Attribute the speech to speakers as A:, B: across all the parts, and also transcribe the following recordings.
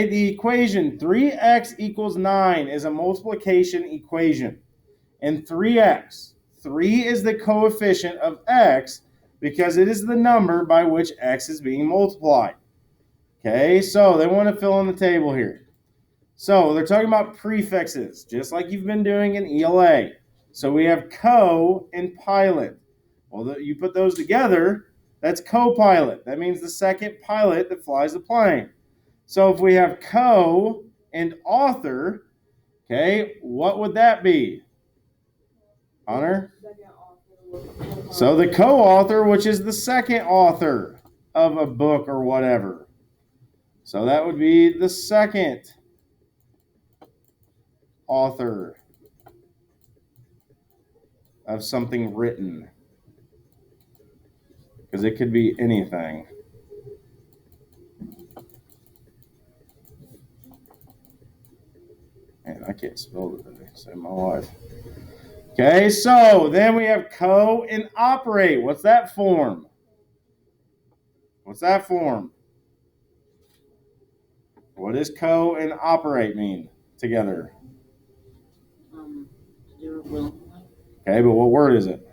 A: The equation 3x equals 9 is a multiplication equation. And 3x, 3 is the coefficient of x because it is the number by which x is being multiplied. Okay, so they want to fill in the table here. So they're talking about prefixes, just like you've been doing in ELA. So we have co and pilot. Well, you put those together, that's co-pilot. That means the second pilot that flies the plane. So if we have co and author, okay, what would that be? Honor? So the co-author, which is the second author of a book or whatever. So that would be the second author of something written. Because it could be anything. Man, I can't spell today. Save my life. Okay, so then we have co and operate. What's that form? What's that form? What does co and operate mean together? Okay, but what word is it?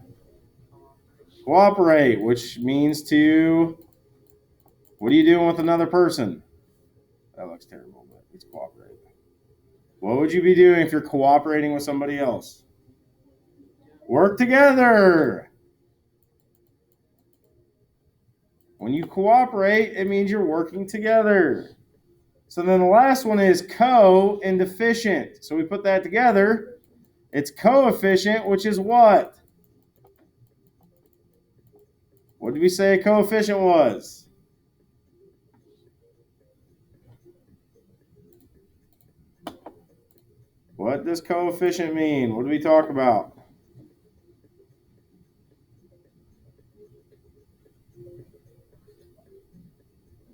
A: Cooperate, which means to, what are you doing with another person? That looks terrible, but it's cooperate. What would you be doing if you're cooperating with somebody else? Work together. When you cooperate, it means you're working together. So then the last one is co and efficient. So we put that together. It's coefficient, which is what? What did we say a coefficient was? What does coefficient mean? What do we talk about?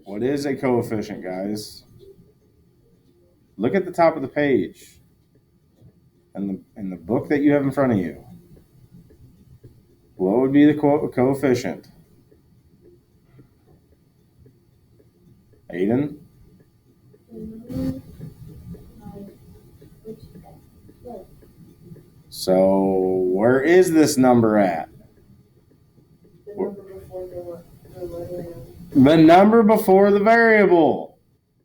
A: What is a coefficient, guys? Look at the top of the page in the book that you have in front of you. What would be the coefficient? Aiden? So where is this number at? The number before the variable.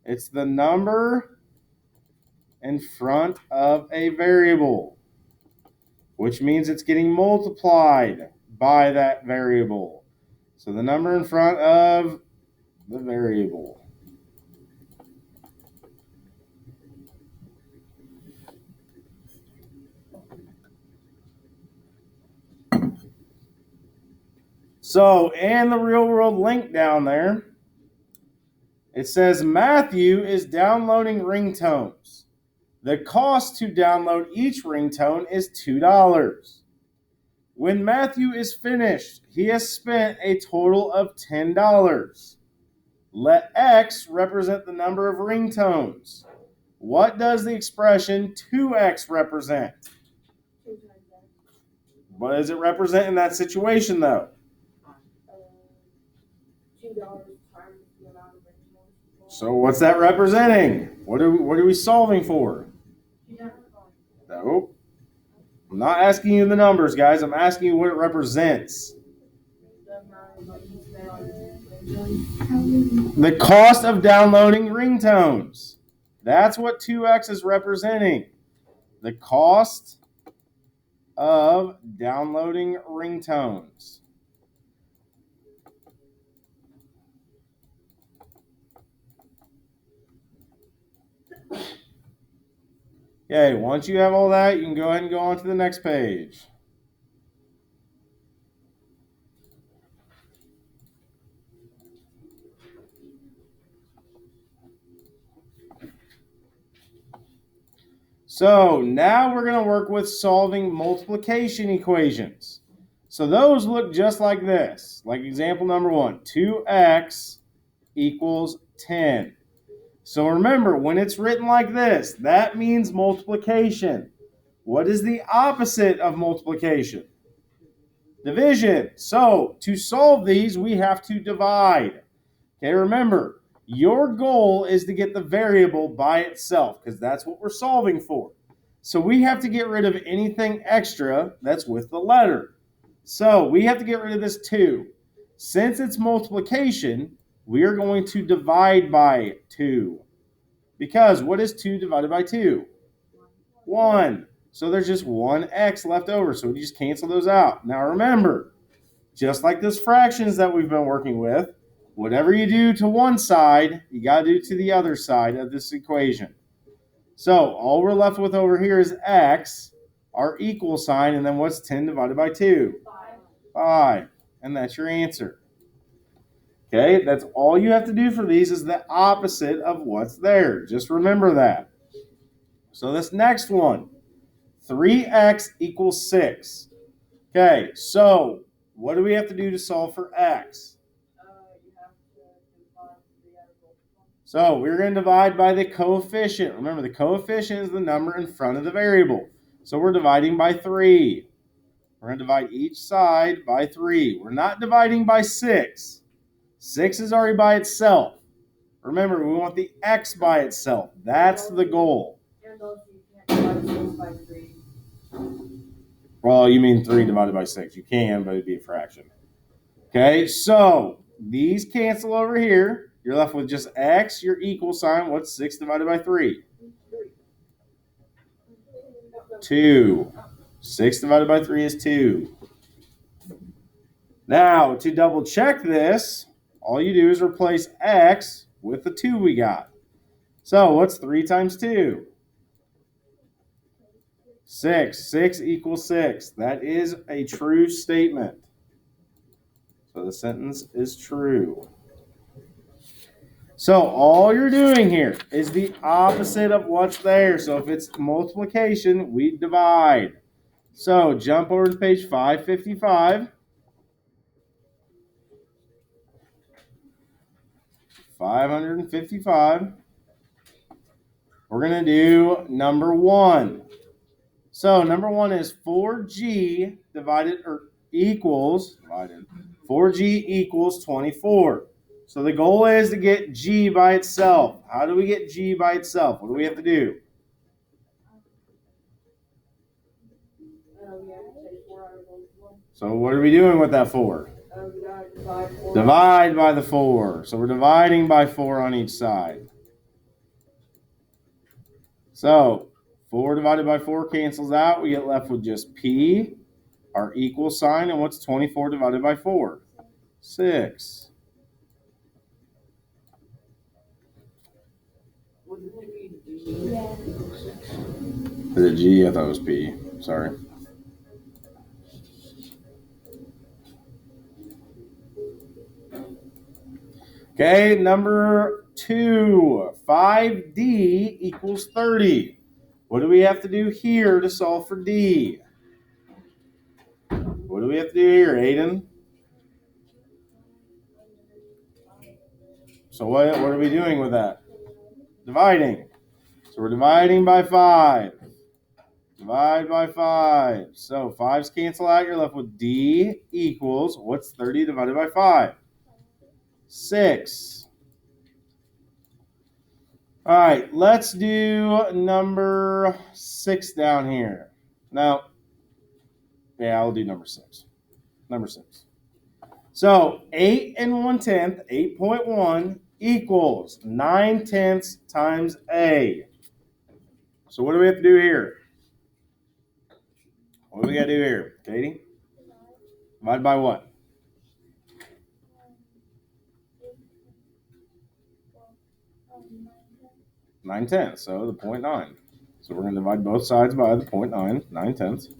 A: It's the number in front of a variable, which means it's getting multiplied by that variable. So the number in front of the variable. So, and the real world link down there, it says Matthew is downloading ringtones. The cost to download each ringtone is $2. When Matthew is finished, he has spent a total of $10. Let X represent the number of ringtones. What does the expression 2X represent? What does it represent in that situation, though? So what's that representing? What are we solving for? Nope. I'm not asking you the numbers, guys. I'm asking you what it represents. The cost of downloading ringtones. That's what 2X is representing. The cost of downloading ringtones. Okay, once you have all that, you can go ahead and go on to the next page. So now we're going to work with solving multiplication equations. So those look just like this. Like example number 1, 2x equals 10. So remember, when it's written like this, that means multiplication. What is the opposite of multiplication? Division. So to solve these, we have to divide. Okay, remember, Your goal is to get the variable by itself because that's what we're solving for. So we have to get rid of anything extra that's with the letter. So we have to get rid of this 2. Since it's multiplication, we are going to divide by 2. Because what is 2 divided by 2? 1. So there's just 1x left over. So we just cancel those out. Now remember, just like those fractions that we've been working with, whatever you do to one side, you got to do to the other side of this equation. So all we're left with over here is x, our equal sign, and then what's 10 divided by 2? 5. And that's your answer. Okay, that's all you have to do for these is the opposite of what's there. Just remember that. So this next one, 3x equals 6. Okay, so what do we have to do to solve for x? So we're going to divide by the coefficient. Remember, the coefficient is the number in front of the variable. So we're dividing by 3. We're going to divide each side by 3. We're not dividing by 6. 6 is already by itself. Remember, we want the x by itself. That's the goal. Well, you mean 3 divided by 6. You can, but it'd be a fraction. Okay, so these cancel over here. You're left with just x, your equal sign. What's 6 divided by 3? 2. 6 divided by 3 is 2. Now, to double check this, all you do is replace x with the 2 we got. So what's 3 times 2? 6. 6 equals 6. That is a true statement. So the sentence is true. So all you're doing here is the opposite of what's there. So if it's multiplication, we divide. So jump over to page 555. 555. We're going to do number 1. So number 1 is 4g equals 4g equals 24. So the goal is to get g by itself. How do we get g by itself? What do we have to do? So what are we doing with that 4? Divide by the 4. So we're dividing by 4 on each side. So 4 divided by 4 cancels out. We get left with just p, our equal sign. And what's 24 divided by 4? 6. Is it G? I thought it was P. Sorry. Okay, number 2. 5D equals 30. What do we have to do here to solve for D? What do we have to do here, Aiden? So what are we doing with that? Dividing. So we're dividing by 5. Divide by 5. So 5's cancel out. You're left with D equals, what's 30 divided by 5? 6. All right, let's do number 6 down here. Now, yeah, I'll do number 6. Number 6. So 8 1/10, 8.1 equals 9/10 times A. So what do we have to do here? What do we got to do here, Katie? Divide by what? 9/10, so the 0.9. So we're going to divide both sides by the 0.9, 9/10.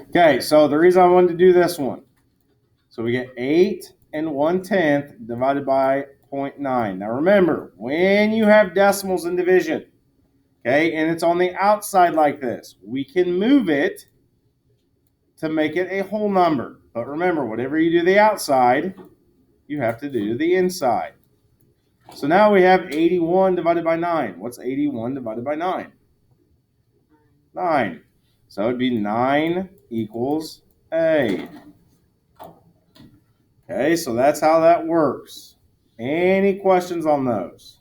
A: Okay, so the reason I wanted to do this one. So we get 8 1/10 divided by 0.9. Now remember, when you have decimals in division, okay, and it's on the outside like this, we can move it to make it a whole number. But remember, whatever you do the outside, you have to do the inside. So now we have 81 divided by 9. What's 81 divided by 9? 9. So it would be 9 equals A. Okay, so that's how that works. Any questions on those?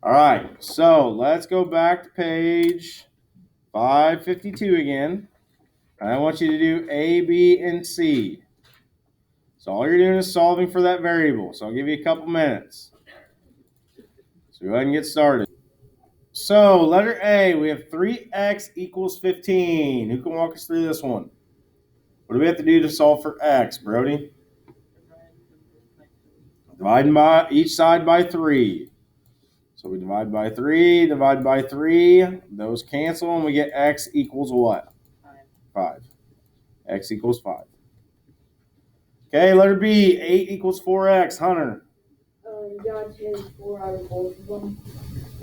A: All right, so let's go back to page 552 again. And I want you to do A, B, and C. So all you're doing is solving for that variable. So I'll give you a couple minutes. So go ahead and get started. So letter A, we have 3x equals 15. Who can walk us through this one? What do we have to do to solve for x, Brody? Dividing by each side by 3. So we divide by 3, divide by 3. Those cancel, and we get x equals what? 5. X equals 5. Okay, letter B, 8 equals 4x. Hunter.
B: You gotta take 4 out of both of them.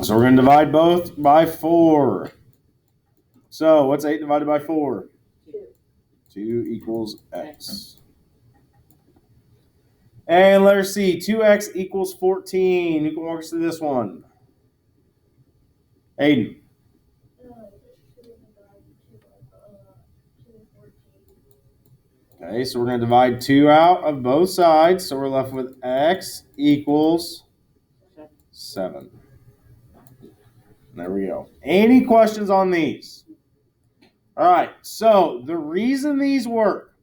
A: So we're going to divide both by 4. So what's 8 divided by 4? 2 equals x. And letter C, 2x equals 14. Who can walk us through this one? Aiden. Okay, so we're going to divide 2 out of both sides. So we're left with x equals 7. There we go. Any questions on these? All right, so the reason these work,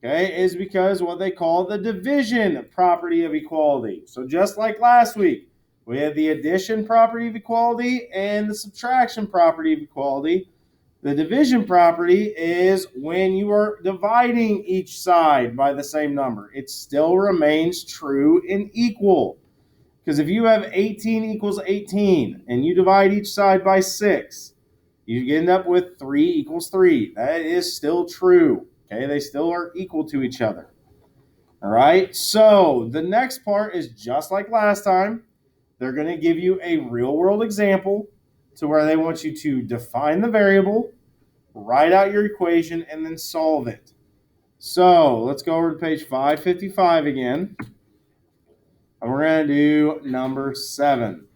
A: okay, is because what they call the division property of equality. So just like last week, we had the addition property of equality and the subtraction property of equality. The division property is when you are dividing each side by the same number. It still remains true and equal. Because if you have 18 equals 18 and you divide each side by 6, you end up with 3 equals 3. That is still true. Okay, they still are equal to each other. All right, so the next part is just like last time. They're going to give you a real world example to where they want you to define the variable, write out your equation, and then solve it. So let's go over to page 555 again. And we're going to do number 7.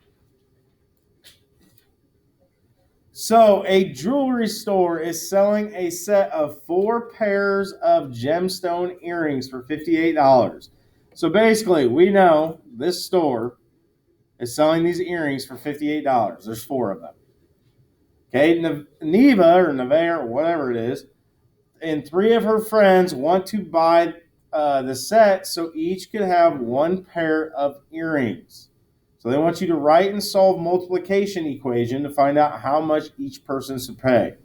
A: So a jewelry store is selling a set of 4 pairs of gemstone earrings for $58. So basically, we know this store is selling these earrings for $58. There's 4 of them. Okay, Neva or Nevea or whatever it is, and 3 of her friends want to buy the set so each could have 1 pair of earrings. So they want you to write and solve multiplication equation to find out how much each person should pay.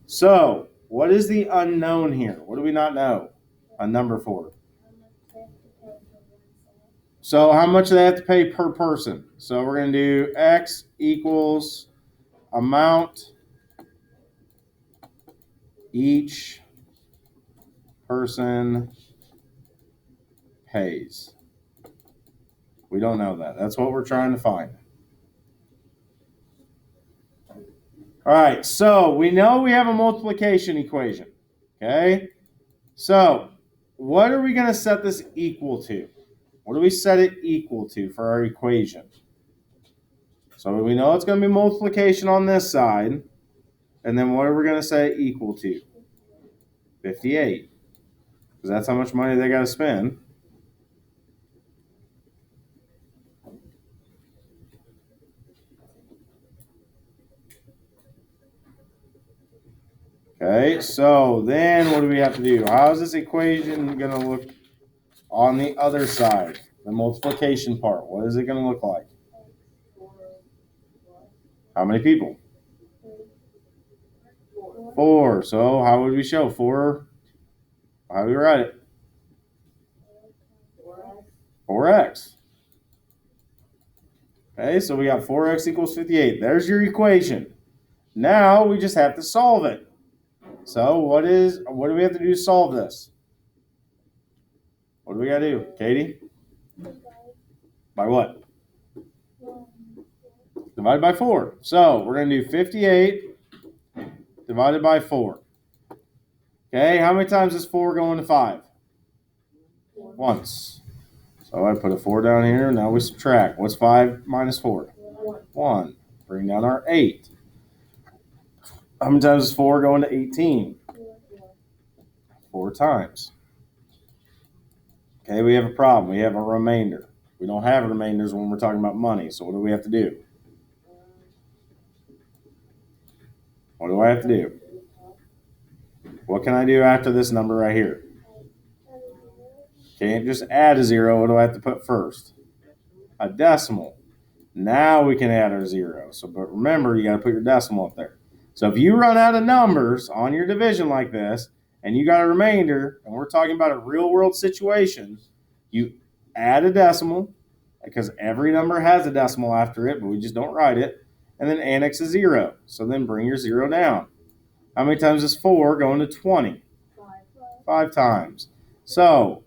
A: So what is the unknown here? What do we not know? A number for. So how much do they have to pay per person? So we're going to do x equals amount each person pays. We don't know that. That's what we're trying to find. All right, so we know we have a multiplication equation. Okay, so what are we going to set this equal to? What do we set it equal to for our equation? So we know it's going to be multiplication on this side. And then what are we going to say equal to? 58. Because that's how much money they got to spend. Okay, so then what do we have to do? How is this equation going to look on the other side? The multiplication part. What is it going to look like? How many people? 4. So how would we show 4? How do we write it? 4x. Okay, so we got 4x equals 58. There's your equation. Now we just have to solve it. So what do we have to do to solve this? What do we got to do, Katie? By what? Divided by 4. So we're going to do 58 divided by 4. Okay, how many times is 4 going to 5? Once. So I put a 4 down here. Now we subtract. What's 5 minus 4? 1. Bring down our 8. How many times is 4 going to 18? 4 times. Okay, we have a problem. We have a remainder. We don't have remainders when we're talking about money. So what do we have to do? What do I have to do? What can I do after this number right here? Can't just add a 0. What do I have to put first? A decimal. Now we can add our 0. So, but remember, you got to put your decimal up there. So if you run out of numbers on your division like this, and you got a remainder, and we're talking about a real world situation, you add a decimal, because every number has a decimal after it, but we just don't write it, and then annex a 0. So then bring your 0 down. How many times is 4 going to 20? 5 times. So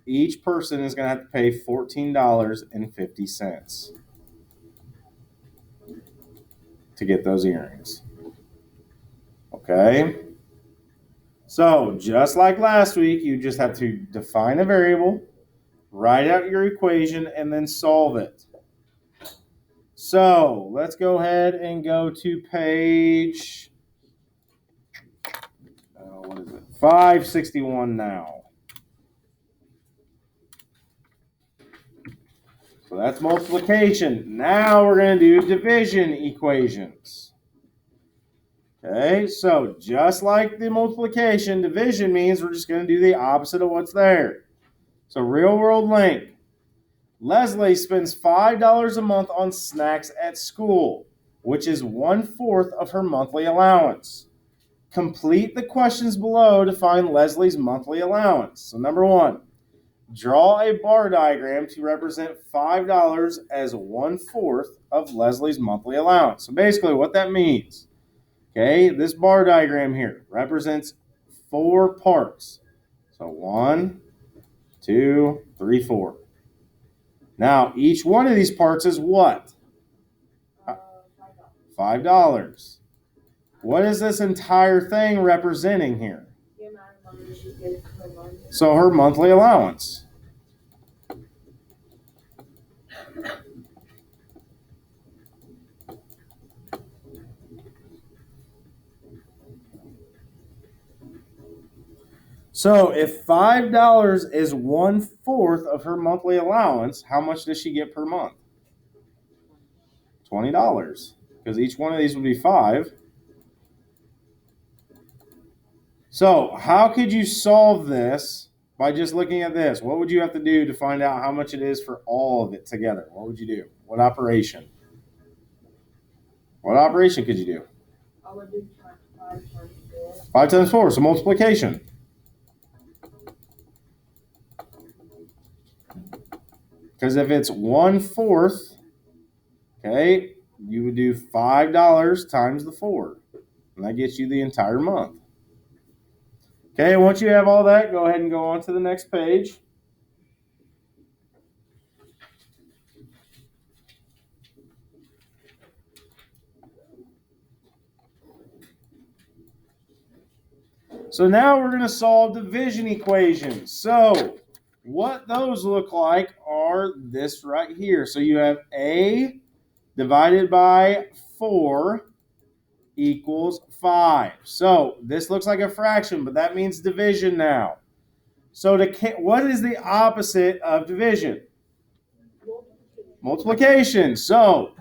A: each person is going to have to pay $14.50 to get those earrings. Okay? So just like last week, you just have to define a variable, write out your equation, and then solve it. So let's go ahead and go to page 561 now. So that's multiplication. Now we're going to do division equations. Okay, so just like the multiplication, division means we're just going to do the opposite of what's there. So real world link. Leslie spends $5 a month on snacks at school, which is 1/4 of her monthly allowance. Complete the questions below to find Leslie's monthly allowance. So number 1, draw a bar diagram to represent $5 as 1/4 of Leslie's monthly allowance. So basically what that means, okay, this bar diagram here represents 4 parts. So 1, 2, 3, 4. Now, each one of these parts is what? $5. What is this entire thing representing here?
B: The amount of money she gets per month.
A: So her monthly allowance. So if $5 is 1/4 of her monthly allowance, how much does she get per month? $20. Because each one of these would be 5. So how could you solve this by just looking at this? What would you have to do to find out how much it is for all of it together? What would you do? What operation? What operation could you do?
B: I would do 5 times 4.
A: 5 times 4, so multiplication. Because if it's 1/4, okay, you would do $5 times the 4. And that gets you the entire month. Okay, once you have all that, go ahead and go on to the next page. So now we're going to solve division equations. So what those look like are this right here. So you have A divided by 4 equals 5. So this looks like a fraction, but that means division now. So what is the opposite of division? Multiplication. So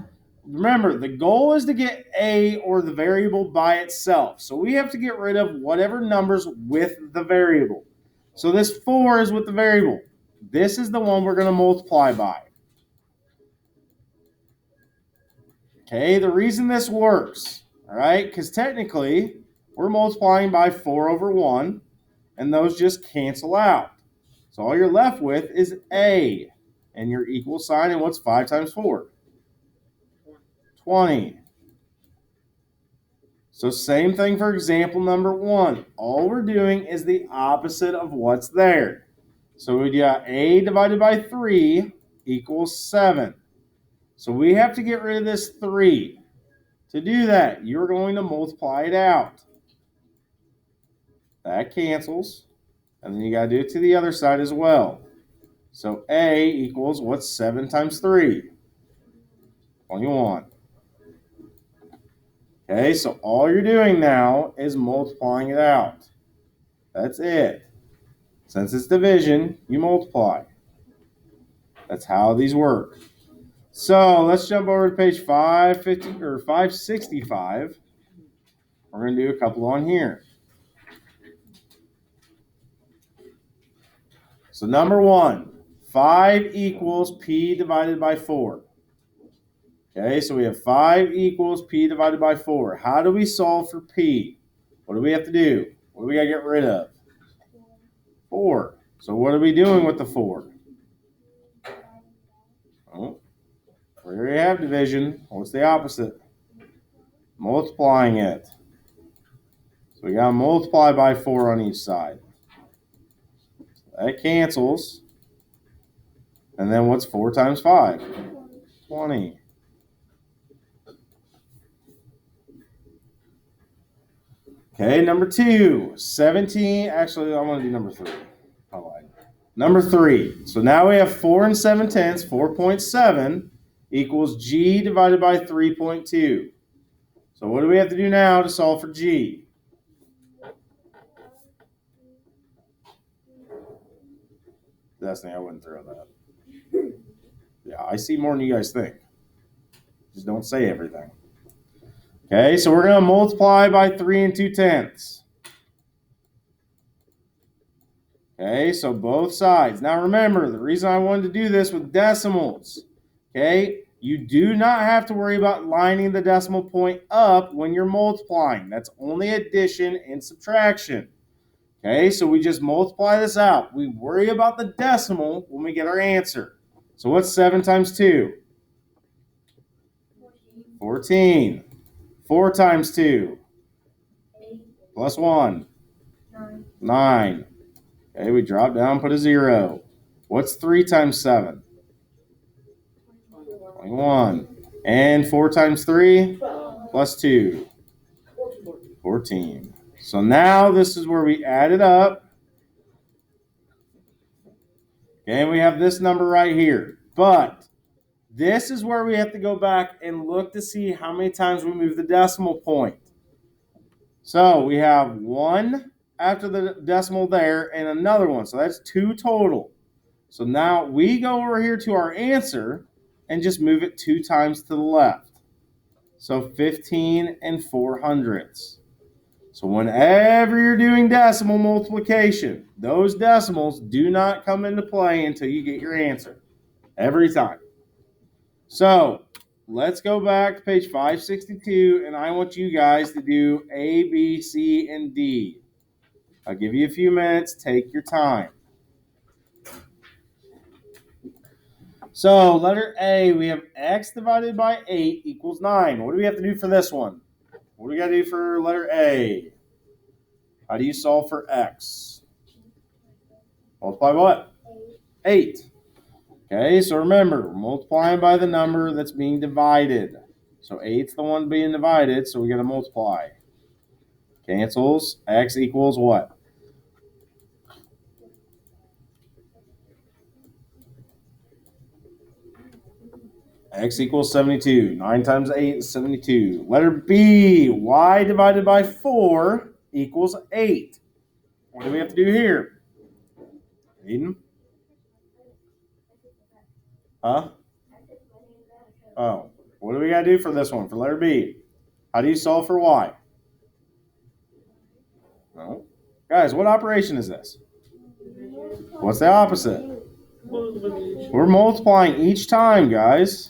A: remember, the goal is to get A, or the variable, by itself. So we have to get rid of whatever numbers with the variable. So this 4 is with the variable. This is the one we're going to multiply by. Okay, the reason this works, all right, because technically we're multiplying by 4/1, and those just cancel out. So all you're left with is A and your equal sign, and what's 5 times 4? 20. So same thing for example number 1. All we're doing is the opposite of what's there. So we got A divided by 3 equals 7. So we have to get rid of this 3. To do that, you're going to multiply it out. That cancels. And then you got to do it to the other side as well. So A equals, what's 7 times 3? 21. Okay, so all you're doing now is multiplying it out. That's it. Since it's division, you multiply. That's how these work. So let's jump over to page 550 or 565. We're going to do a couple on here. So number 1, 5 equals P divided by 4. Okay, so we have 5 equals P divided by 4. How do we solve for P? What do we have to do? What do we got to get rid of? 4. So what are we doing with the 4? Oh, we already have division. What's the opposite? Multiplying it. So we got to multiply by 4 on each side. That cancels. And then what's 4 times 5? 20. Okay, number 2, 17. Actually, I want to do number 3. I lied. Number 3. So now we have 4 and 7/10, 4.7 equals G divided by 3.2. So what do we have to do now to solve for G? Destiny, I wouldn't throw that. Yeah, I see more than you guys think. Just don't say everything. Okay, so we're going to multiply by 3 2/10. Okay, so both sides. Now remember, the reason I wanted to do this with decimals, okay, you do not have to worry about lining the decimal point up when you're multiplying. That's only addition and subtraction. Okay, so we just multiply this out. We worry about the decimal when we get our answer. So what's 7 times 2? 14. 4 times 2?
B: 8.
A: Plus 1?
B: 9.
A: 9. Okay, we drop down, put a 0. What's 3 times 7? 21. And 4 times 3? Plus 2? 14. So now this is where we add it up. Okay, and we have this number right here. But this is where we have to go back and look to see how many times we move the decimal point. So we have 1 after the decimal there and another one. So that's 2 total. So now we go over here to our answer and just move it 2 times to the left. So 15 4/100. So whenever you're doing decimal multiplication, those decimals do not come into play until you get your answer. Every time. So let's go back to page 562, and I want you guys to do A, B, C, and D. I'll give you a few minutes. Take your time. So letter A, we have x divided by 8 equals 9. What do we have to do for this one? What do we got to do for letter A? How do you solve for x? Multiply what? 8. Okay, so remember, we're multiplying by the number that's being divided. So 8's the one being divided, so we got to multiply. Cancels. X equals what? X equals 72. 9 times 8 is 72. Letter B, y divided by 4 equals 8. What do we have to do here? Eden? Huh? Oh, what do we got to do for this one, for letter B? How do you solve for y? No. Guys, what operation is this? What's the opposite? We're multiplying each time, guys.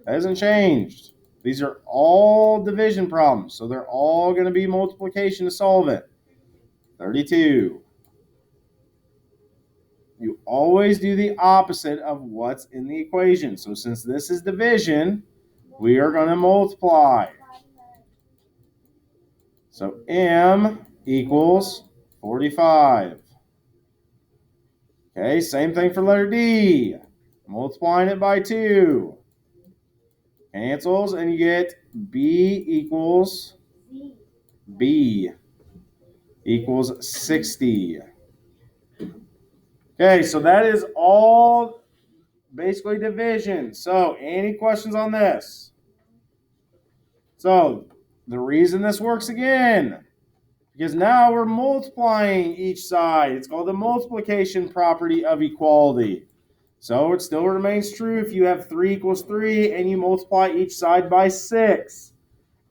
A: That hasn't changed. These are all division problems, so they're all going to be multiplication to solve it. 32. You always do the opposite of what's in the equation. So since this is division, we are going to multiply. So M equals 45. Okay, same thing for letter D. Multiplying it by 2. Cancels, and you get B equals 60. Okay, so that is all basically division. So, any questions on this? So, the reason this works again, because now we're multiplying each side. It's called the multiplication property of equality. So it still remains true if you have 3 equals 3 and you multiply each side by 6.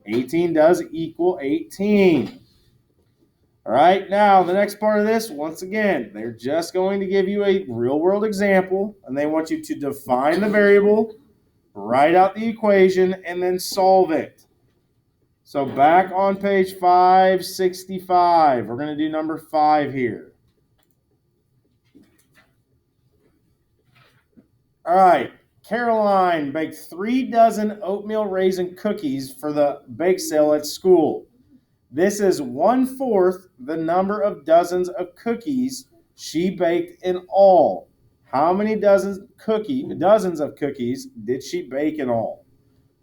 A: 18 does equal 18. All right, now the next part of this, once again, they're just going to give you a real-world example, and they want you to define the variable, write out the equation, and then solve it. So back on page 565, we're going to do number 5 here. All right, Caroline baked 3 dozen oatmeal raisin cookies for the bake sale at school. This is 1/4 the number of dozens of cookies she baked in all. How many dozens of cookies did she bake in all?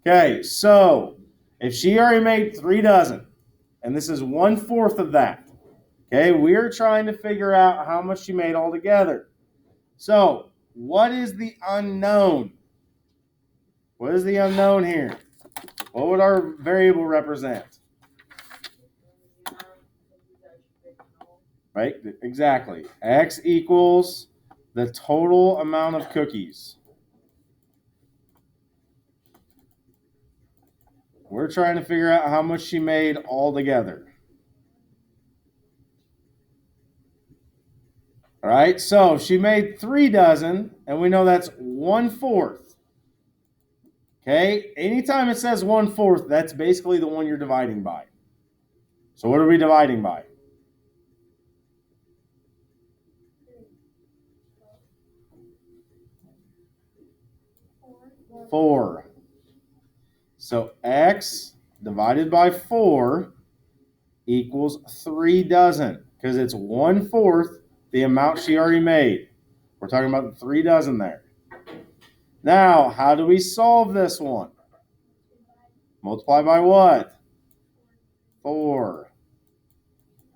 A: Okay, so if she already made 3 dozen, and this is 1/4 of that, okay, we're trying to figure out how much she made altogether. So, what is the unknown? What is the unknown here? What would our variable represent? Right? Exactly. X equals the total amount of cookies. We're trying to figure out how much she made altogether. All right, so she made 3 dozen, and we know that's 1/4. Okay, anytime it says 1/4, that's basically the one you're dividing by. So what are we dividing by? 4. So X divided by 4 equals 3 dozen, because it's 1/4 the amount she already made. We're talking about the 3 dozen there. Now, how do we solve this one? Multiply by what? 4.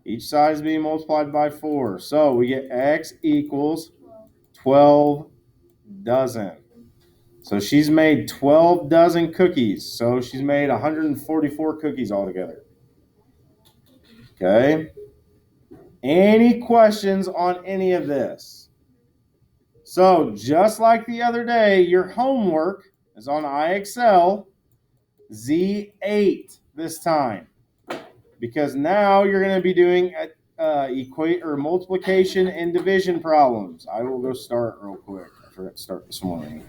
A: Each side is being multiplied by 4. So we get X equals 12 dozen. So she's made 12 dozen cookies. So she's made 144 cookies altogether. Okay? Any questions on any of this? So just like the other day, your homework is on IXL Z8 this time, because now you're going to be doing multiplication and division problems. I will go start real quick. I forgot to start this morning.